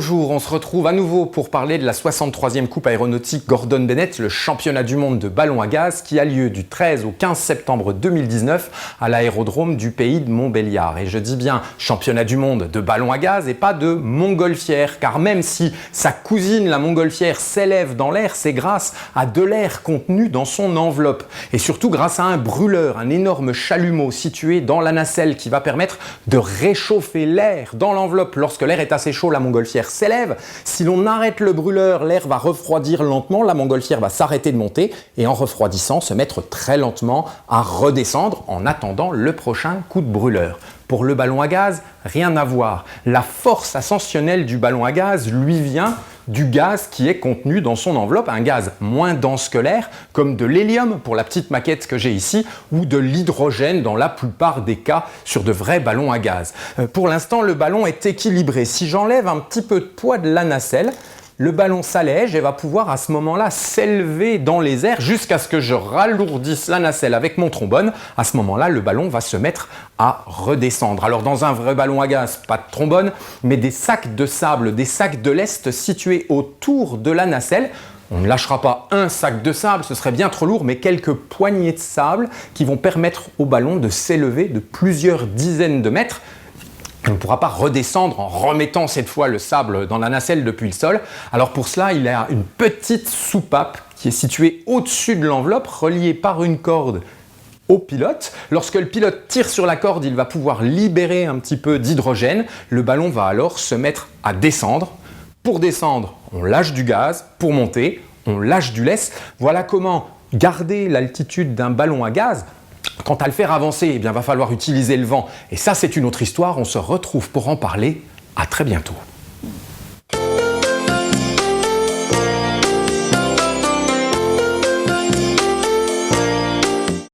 Bonjour, on se retrouve à nouveau pour parler de la 63e Coupe aéronautique Gordon Bennett, le championnat du monde de ballon à gaz qui a lieu du 13 au 15 septembre 2019 à l'aérodrome du pays de Montbéliard. Et je dis bien championnat du monde de ballon à gaz et pas de montgolfière, car même si sa cousine la montgolfière s'élève dans l'air, c'est grâce à de l'air contenu dans son enveloppe. Et surtout grâce à un brûleur, un énorme chalumeau situé dans la nacelle qui va permettre de réchauffer l'air dans l'enveloppe. Lorsque l'air est assez chaud, la montgolfière s'élève. Si l'on arrête le brûleur, l'air va refroidir lentement, la montgolfière va s'arrêter de monter et en refroidissant se mettre très lentement à redescendre en attendant le prochain coup de brûleur. Pour le ballon à gaz, rien à voir. La force ascensionnelle du ballon à gaz lui vient du gaz qui est contenu dans son enveloppe, un gaz moins dense que l'air, comme de l'hélium pour la petite maquette que j'ai ici, ou de l'hydrogène dans la plupart des cas sur de vrais ballons à gaz. Pour l'instant, le ballon est équilibré. Si j'enlève un petit peu de poids de la nacelle, le ballon s'allège et va pouvoir à ce moment-là s'élever dans les airs jusqu'à ce que je ralourdisse la nacelle avec mon trombone. À ce moment-là, le ballon va se mettre à redescendre. Alors dans un vrai ballon à gaz, pas de trombone, mais des sacs de sable, des sacs de lest situés autour de la nacelle. On ne lâchera pas un sac de sable, ce serait bien trop lourd, mais quelques poignées de sable qui vont permettre au ballon de s'élever de plusieurs dizaines de mètres. On ne pourra pas redescendre en remettant cette fois le sable dans la nacelle depuis le sol. Alors pour cela, il y a une petite soupape qui est située au-dessus de l'enveloppe, reliée par une corde au pilote. Lorsque le pilote tire sur la corde, il va pouvoir libérer un petit peu d'hydrogène. Le ballon va alors se mettre à descendre. Pour descendre, on lâche du gaz. Pour monter, on lâche du lest. Voilà comment garder l'altitude d'un ballon à gaz. Quant à le faire avancer, eh bien, va falloir utiliser le vent. Et ça, c'est une autre histoire. On se retrouve pour en parler. À très bientôt.